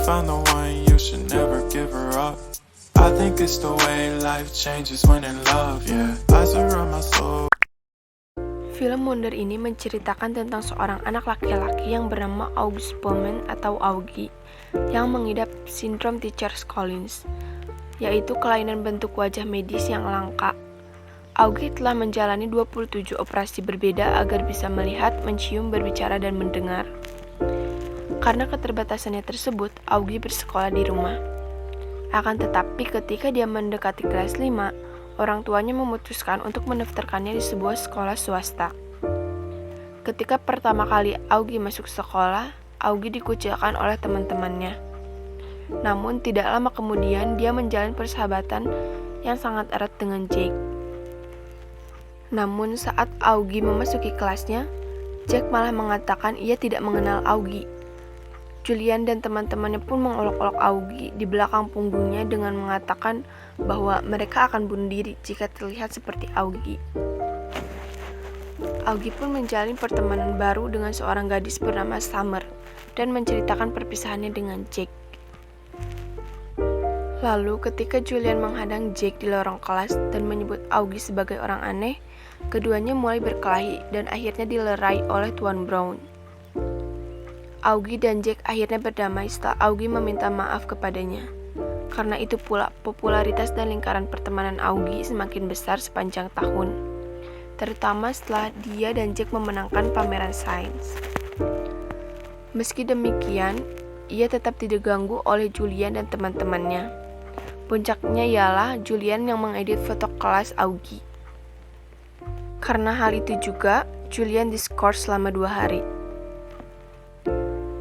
found the one, you should never give her up. I think it's the way life changes when in love, yeah. I surround my soul. Film Wonder ini menceritakan tentang seorang anak laki-laki yang bernama August Pullman atau Augie yang mengidap sindrom Treacher-Collins, yaitu kelainan bentuk wajah medis yang langka. Augie telah menjalani 27 operasi berbeda agar bisa melihat, mencium, berbicara, dan mendengar. Karena keterbatasannya tersebut, Augie bersekolah di rumah. Akan tetapi ketika dia mendekati kelas 5, orang tuanya memutuskan untuk mendaftarkannya di sebuah sekolah swasta. Ketika pertama kali Augie masuk sekolah, Augie dikucilkan oleh teman-temannya. Namun tidak lama kemudian dia menjalin persahabatan yang sangat erat dengan Jake. Namun saat Augie memasuki kelasnya, Jake malah mengatakan ia tidak mengenal Augie. Julian dan teman-temannya pun mengolok-olok Augie di belakang punggungnya dengan mengatakan bahwa mereka akan bunuh diri jika terlihat seperti Augie. Augie pun menjalin pertemanan baru dengan seorang gadis bernama Summer dan menceritakan perpisahannya dengan Jake. Lalu ketika Julian menghadang Jake di lorong kelas dan menyebut Augie sebagai orang aneh, keduanya mulai berkelahi dan akhirnya dilerai oleh Tuan Brown. Augie dan Jake akhirnya berdamai setelah Augie meminta maaf kepadanya. Karena itu pula, popularitas dan lingkaran pertemanan Augie semakin besar sepanjang tahun, terutama setelah dia dan Jake memenangkan pameran sains. Meski demikian, ia tetap tidak diganggu oleh Julian dan teman-temannya. Puncaknya ialah Julian yang mengedit foto kelas Augie. Karena hal itu juga, Julian diskors selama 2 hari.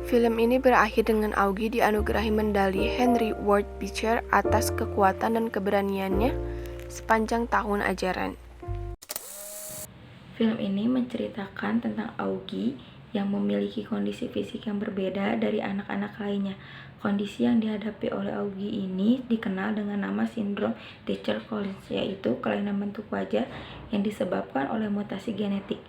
Film ini berakhir dengan Augie dianugerahi medali Henry Ward Beecher atas kekuatan dan keberaniannya sepanjang tahun ajaran. Film ini menceritakan tentang Augie yang memiliki kondisi fisik yang berbeda dari anak-anak lainnya. Kondisi yang dihadapi oleh Augie ini dikenal dengan nama sindrom Treacher-Collins, yaitu kelainan bentuk wajah yang disebabkan oleh mutasi genetik.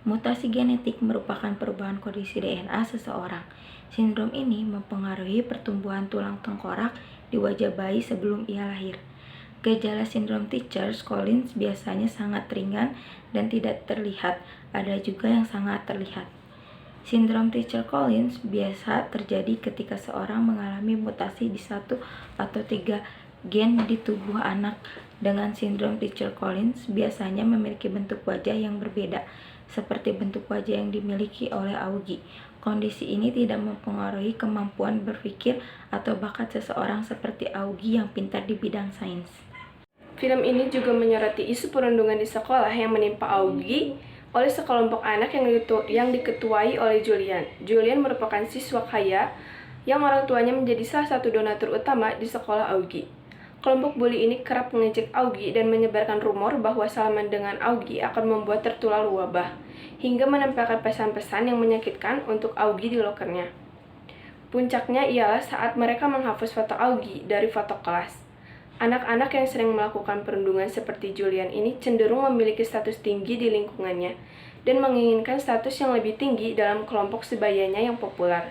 Mutasi genetik merupakan perubahan kondisi DNA seseorang. Sindrom ini mempengaruhi pertumbuhan tulang tengkorak di wajah bayi sebelum ia lahir. Gejala sindrom Treacher-Collins biasanya sangat ringan dan tidak terlihat, ada juga yang sangat terlihat. Sindrom Treacher-Collins biasa terjadi ketika seorang mengalami mutasi di 1 atau 3 gen di tubuh anak. Dengan sindrom Treacher-Collins biasanya memiliki bentuk wajah yang berbeda, seperti bentuk wajah yang dimiliki oleh Augie. Kondisi ini tidak mempengaruhi kemampuan berpikir atau bakat seseorang seperti Augie yang pintar di bidang sains. Film ini juga menyoroti isu perundungan di sekolah yang menimpa Augie oleh sekelompok anak yang diketuai oleh Julian. Julian merupakan siswa kaya yang orang tuanya menjadi salah satu donatur utama di sekolah Augie. Kelompok bully ini kerap mengejek Augie dan menyebarkan rumor bahwa salaman dengan Augie akan membuat tertular wabah, hingga menempelkan pesan-pesan yang menyakitkan untuk Augie di lokernya. Puncaknya ialah saat mereka menghapus foto Augie dari foto kelas. Anak-anak yang sering melakukan perundungan seperti Julian ini cenderung memiliki status tinggi di lingkungannya dan menginginkan status yang lebih tinggi dalam kelompok sebayanya yang populer.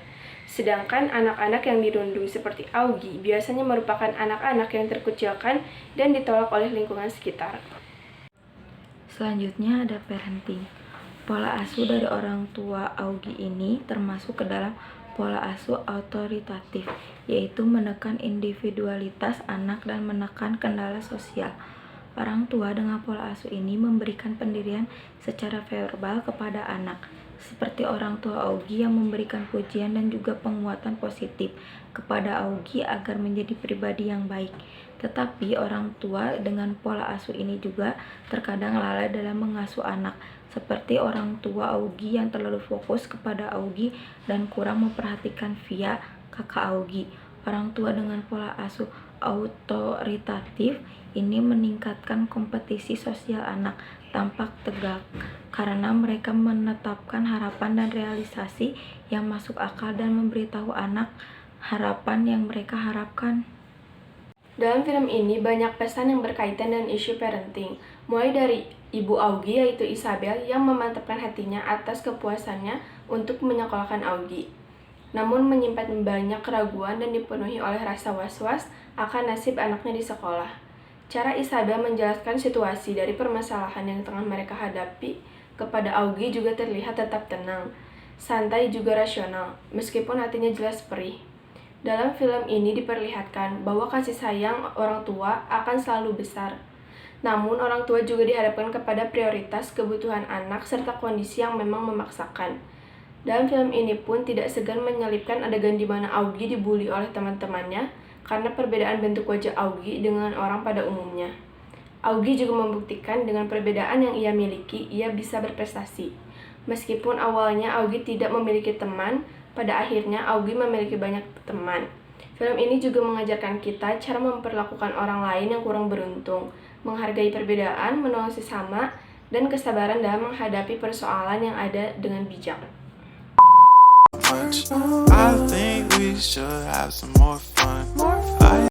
Sedangkan anak-anak yang dirundung seperti Augie biasanya merupakan anak-anak yang terkucilkan dan ditolak oleh lingkungan sekitar. Selanjutnya ada parenting. Pola asuh dari orang tua Augie ini termasuk ke dalam pola asuh autoritatif, yaitu menekan individualitas anak dan menekan kendala sosial. Orang tua dengan pola asuh ini memberikan pendirian secara verbal kepada anak, seperti orang tua Augie yang memberikan pujian dan juga penguatan positif kepada Augie agar menjadi pribadi yang baik. Tetapi orang tua dengan pola asuh ini juga terkadang lalai dalam mengasuh anak, seperti orang tua Augie yang terlalu fokus kepada Augie dan kurang memperhatikan Via, kakak Augie. Orang tua dengan pola asuh autoritatif ini meningkatkan kompetisi sosial anak tampak tegak karena mereka menetapkan harapan dan realisasi yang masuk akal dan memberitahu anak harapan yang mereka harapkan. Dalam film ini banyak pesan yang berkaitan dengan isu parenting, mulai dari ibu Augie yaitu Isabel yang memantapkan hatinya atas kepuasannya untuk menyekolahkan Augie. namun menyimpan banyak keraguan dan dipenuhi oleh rasa was-was akan nasib anaknya di sekolah. Cara Isabel menjelaskan situasi dari permasalahan yang tengah mereka hadapi kepada Augie juga terlihat tetap tenang, santai juga rasional, meskipun hatinya jelas perih. Dalam film ini diperlihatkan bahwa kasih sayang orang tua akan selalu besar. Namun orang tua juga dihadapkan kepada prioritas kebutuhan anak serta kondisi yang memang memaksakan. Dalam film ini pun tidak segan menyelipkan adegan di mana Augie dibully oleh teman-temannya karena perbedaan bentuk wajah Augie dengan orang pada umumnya. Augie juga membuktikan dengan perbedaan yang ia miliki, ia bisa berprestasi. Meskipun awalnya Augie tidak memiliki teman, pada akhirnya Augie memiliki banyak teman. Film ini juga mengajarkan kita cara memperlakukan orang lain yang kurang beruntung, menghargai perbedaan, menolong sesama, dan kesabaran dalam menghadapi persoalan yang ada dengan bijak. I think we should have some more fun.